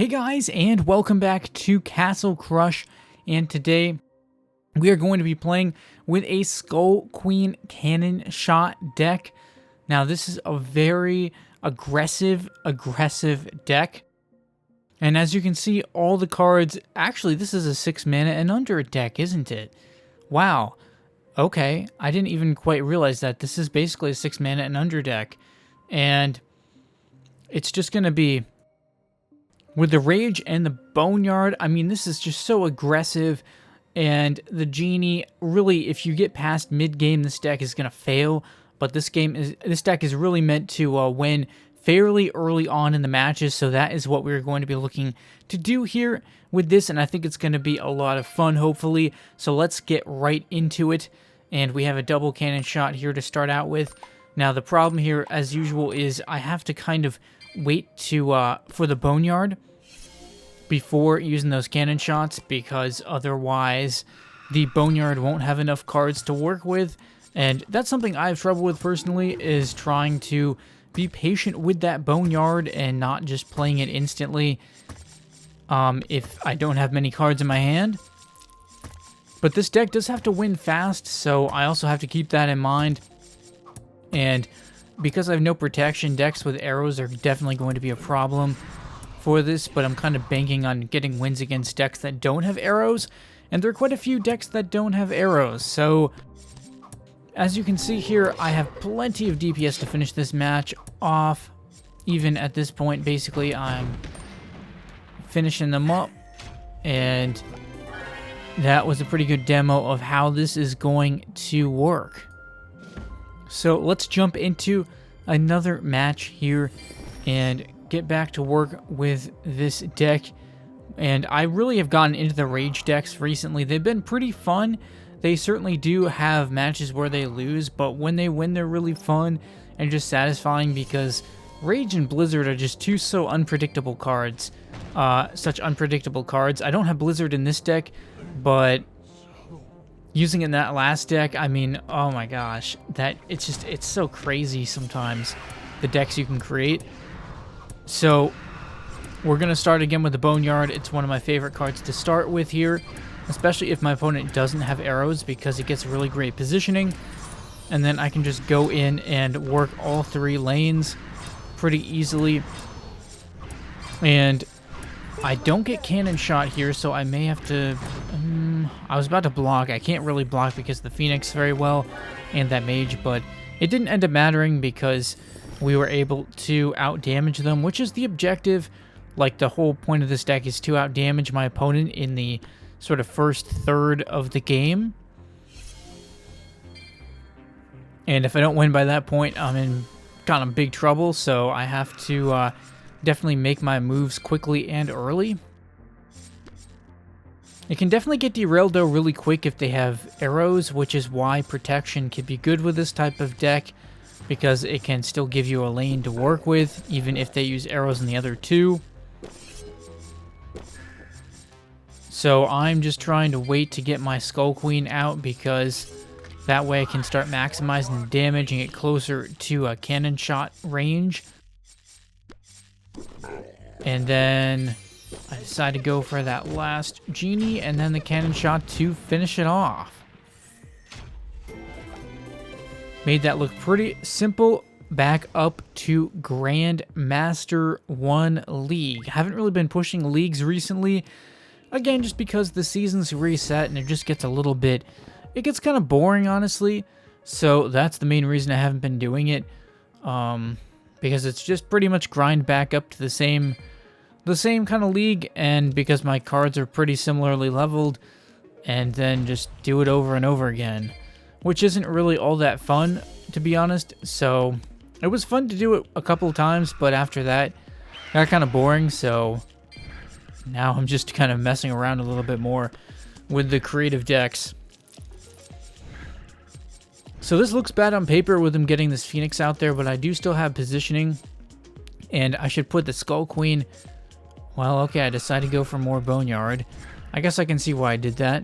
Hey guys, and welcome back to Castle Crush, and today we are going to be playing with a Skull Queen Cannon Shot deck. Now this is a very aggressive deck, and as you can see, all the cards, actually this is a 6 mana and under deck, isn't it? Wow, okay, I didn't even quite realize that. This is basically a 6 mana and under deck, and it's just going to be with the Rage and the Boneyard. I mean, this is just so aggressive, and the Genie, really, if you get past mid-game, this deck is going to fail, but this deck is really meant to win fairly early on in the matches, so that is what we're going to be looking to do here with this, and I think it's going to be a lot of fun, hopefully. So let's get right into it, and we have a double cannon shot here to start out with. Now, the problem here, as usual, is I have to kind of wait to for the Boneyard before using those cannon shots, because otherwise the Boneyard won't have enough cards to work with, and that's something I have trouble with personally, is trying to be patient with that Boneyard and not just playing it instantly if I don't have many cards in my hand. But this deck does have to win fast, so I also have to keep that in mind. And because I have no protection, decks with arrows are definitely going to be a problem for this, but I'm kind of banking on getting wins against decks that don't have arrows, and there are quite a few decks that don't have arrows. So as you can see here, I have plenty of DPS to finish this match off. Even at this point, basically, I'm finishing them up, and that was a pretty good demo of how this is going to work. So let's jump into another match here and get back to work with this deck. And I really have gotten into the Rage decks recently. They've been pretty fun. They certainly do have matches where they lose, but when they win, they're really fun and just satisfying, because Rage and Blizzard are just two so unpredictable cards. Such unpredictable cards. I don't have Blizzard in this deck, but using it in that last deck, I mean, oh my gosh, it's so crazy sometimes, the decks you can create. So we're going to start again with the Boneyard. It's one of my favorite cards to start with here, especially if my opponent doesn't have arrows, because it gets really great positioning, and then I can just go in and work all three lanes pretty easily. And I don't get cannon shot here, so I may have to... I was about to block. I can't really block because of the Phoenix very well and that Mage, but it didn't end up mattering because we were able to out-damage them, which is the objective. Like, the whole point of this deck is to out-damage my opponent in the sort of first third of the game. And if I don't win by that point, I'm in kind of big trouble, so I have to definitely make my moves quickly and early. It can definitely get derailed though really quick if they have arrows, which is why protection can be good with this type of deck, because it can still give you a lane to work with, even if they use arrows in the other two. So I'm just trying to wait to get my Skull Queen out, because that way I can start maximizing the damage and get closer to a cannon shot range. And then I decide to go for that last Genie and then the cannon shot to finish it off. Made that look pretty simple. Back up to Grandmaster 1 League. Haven't really been pushing leagues recently. Again, just because the season's reset and it just gets a little bit... It gets kind of boring, honestly. So that's the main reason I haven't been doing it. Because it's just pretty much grind back up to the same kind of league, and because my cards are pretty similarly leveled, and then just do it over and over again, which isn't really all that fun, to be honest. So it was fun to do it a couple of times, but after that it got kind of boring, so now I'm just kind of messing around a little bit more with the creative decks. So this looks bad on paper with him getting this Phoenix out there, but I do still have positioning, and I should put the Skull Queen... Well, okay, I decided to go for more Boneyard. I guess I can see why I did that.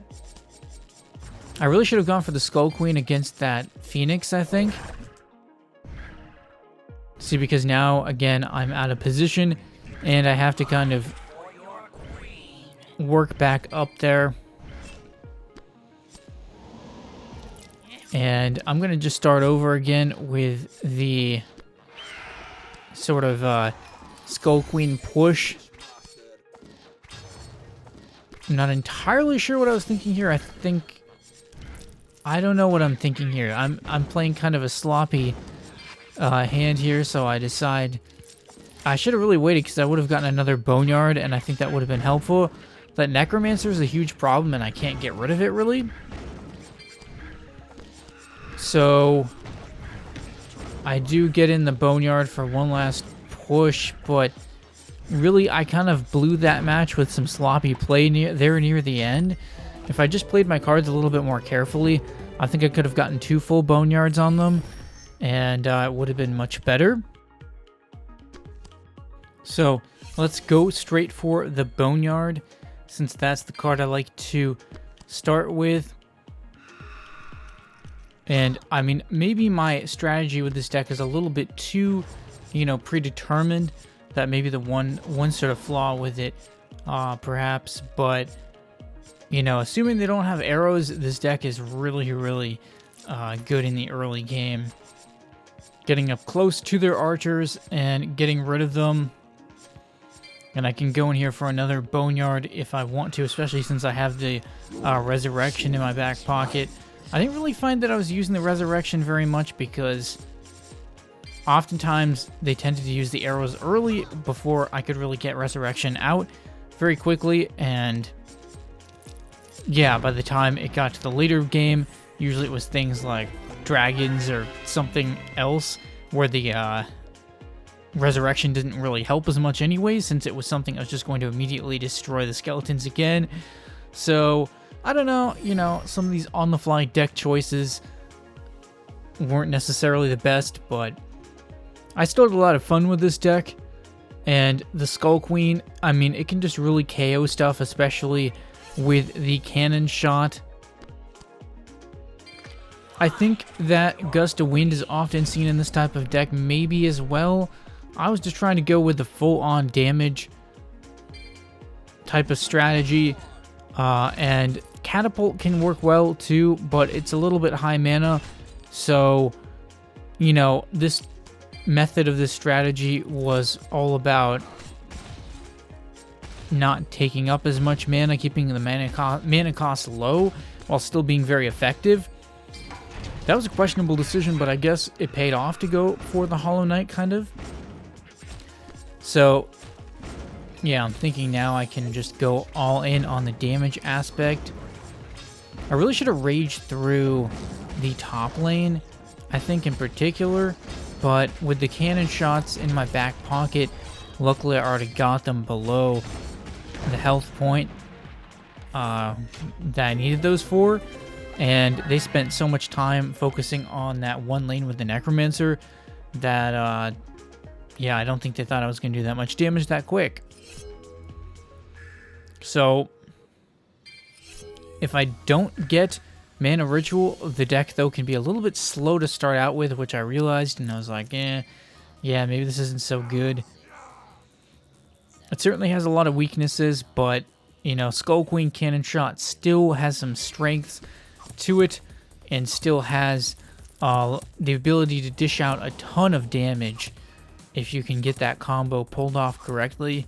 I really should have gone for the Skull Queen against that Phoenix, I think. See, because now, again, I'm out of position, and I have to kind of work back up there. And I'm going to just start over again with the sort of Skull Queen push. I'm not entirely sure what I was thinking here. I don't know what I'm thinking here. I'm playing kind of a sloppy hand here, so I decide I should have really waited because I would have gotten another boneyard, and I think that would have been helpful. That necromancer is a huge problem, and I can't get rid of it really. So I do get in the boneyard for one last push, but really I kind of blew that match with some sloppy play near the end. If I just played my cards a little bit more carefully, I think I could have gotten 2 full boneyards on them, and it would have been much better. So let's go straight for the boneyard, since that's the card I like to start with. And, I mean, maybe my strategy with this deck is a little bit too, predetermined. That may be the one sort of flaw with it, perhaps. But, assuming they don't have arrows, this deck is really, really good in the early game. Getting up close to their archers and getting rid of them. And I can go in here for another boneyard if I want to, especially since I have the resurrection in my back pocket. I didn't really find that I was using the resurrection very much because oftentimes they tended to use the arrows early before I could really get resurrection out very quickly. And yeah, by the time it got to the later game, usually it was things like dragons or something else where the resurrection didn't really help as much anyway, since it was something I was just going to immediately destroy the skeletons again. So I don't know, some of these on-the-fly deck choices weren't necessarily the best, but I still had a lot of fun with this deck. And the Skull Queen, I mean, it can just really KO stuff, especially with the cannon shot. I think that Gust of Wind is often seen in this type of deck, maybe as well. I was just trying to go with the full-on damage type of strategy, and Catapult can work well too, but it's a little bit high mana. So, this method of this strategy was all about not taking up as much mana, keeping the mana cost low while still being very effective. That was a questionable decision, but I guess it paid off to go for the Hollow Knight, kind of. So, yeah, I'm thinking now I can just go all in on the damage aspect. I really should have raged through the top lane, I think in particular, but with the cannon shots in my back pocket, luckily I already got them below the health point that I needed those for, and they spent so much time focusing on that one lane with the Necromancer that, yeah, I don't think they thought I was going to do that much damage that quick. So if I don't get Mana Ritual, the deck, though, can be a little bit slow to start out with, which I realized, and I was like, yeah, maybe this isn't so good. It certainly has a lot of weaknesses, but, Skull Queen Cannon Shot still has some strengths to it, and still has the ability to dish out a ton of damage if you can get that combo pulled off correctly.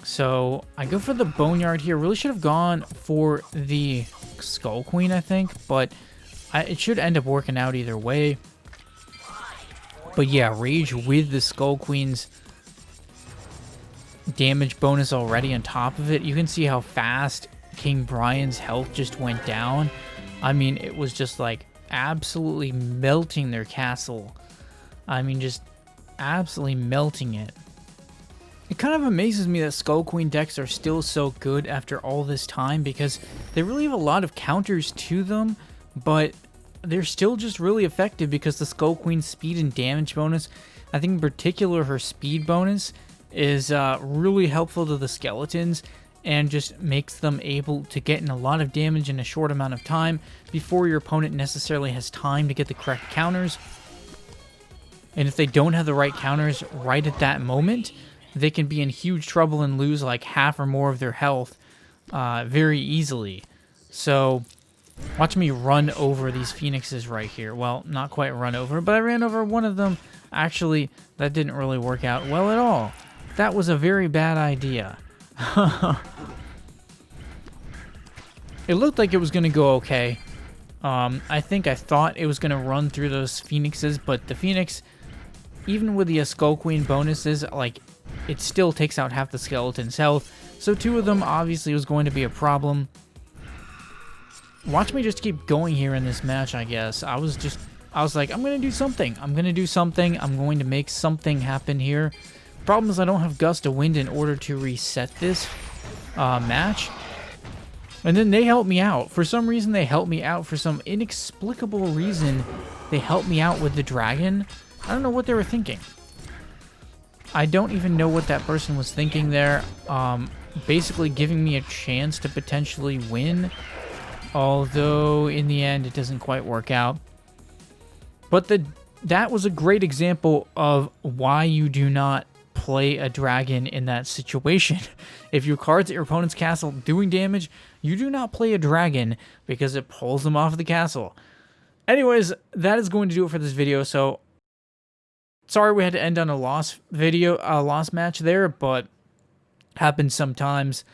So I go for the boneyard here. Really should have gone for the Skull Queen, I think, but it should end up working out either way. But yeah, rage with the Skull Queen's damage bonus already on top of it. You can see how fast King Brian's health just went down. I mean, it was just like absolutely melting their castle. I mean, just absolutely melting it. It kind of amazes me that Skull Queen decks are still so good after all this time, because they really have a lot of counters to them, but they're still just really effective because the Skull Queen's speed and damage bonus, I think in particular her speed bonus, is really helpful to the skeletons and just makes them able to get in a lot of damage in a short amount of time before your opponent necessarily has time to get the correct counters. And if they don't have the right counters right at that moment, they can be in huge trouble and lose like half or more of their health very easily. So watch me run over these phoenixes right here. Well, not quite run over, but I ran over one of them. Actually, that didn't really work out well at all. That was a very bad idea. It looked like it was going to go okay. I thought it was going to run through those phoenixes, but the phoenix, even with the Skull Queen bonuses, like, it still takes out half the skeleton's health. So 2 of them obviously was going to be a problem. Watch me just keep going here in this match, I guess. I was like, I'm going to do something. I'm going to make something happen here. Problem is I don't have Gust of Wind in order to reset this match. And then they helped me out. For some reason, they helped me out. For some inexplicable reason, they helped me out with the dragon. I don't know what they were thinking. I don't even know what that person was thinking there. Basically giving me a chance to potentially win. Although, in the end, it doesn't quite work out. But that was a great example of why you do not play a dragon in that situation. If your card's at your opponent's castle doing damage, you do not play a dragon because it pulls them off the castle. Anyways, that is going to do it for this video. So, sorry we had to end on a loss match there, but happens sometimes.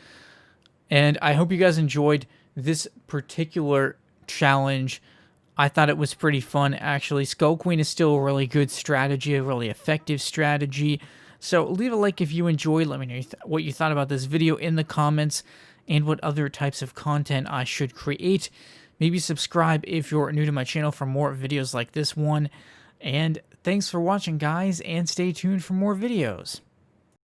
And I hope you guys enjoyed this particular challenge. I thought it was pretty fun, actually. Skull Queen is still a really good strategy, a really effective strategy. So leave a like if you enjoyed. Let me know what you thought about this video in the comments and what other types of content I should create. Maybe subscribe if you're new to my channel for more videos like this one. And thanks for watching, guys, and stay tuned for more videos.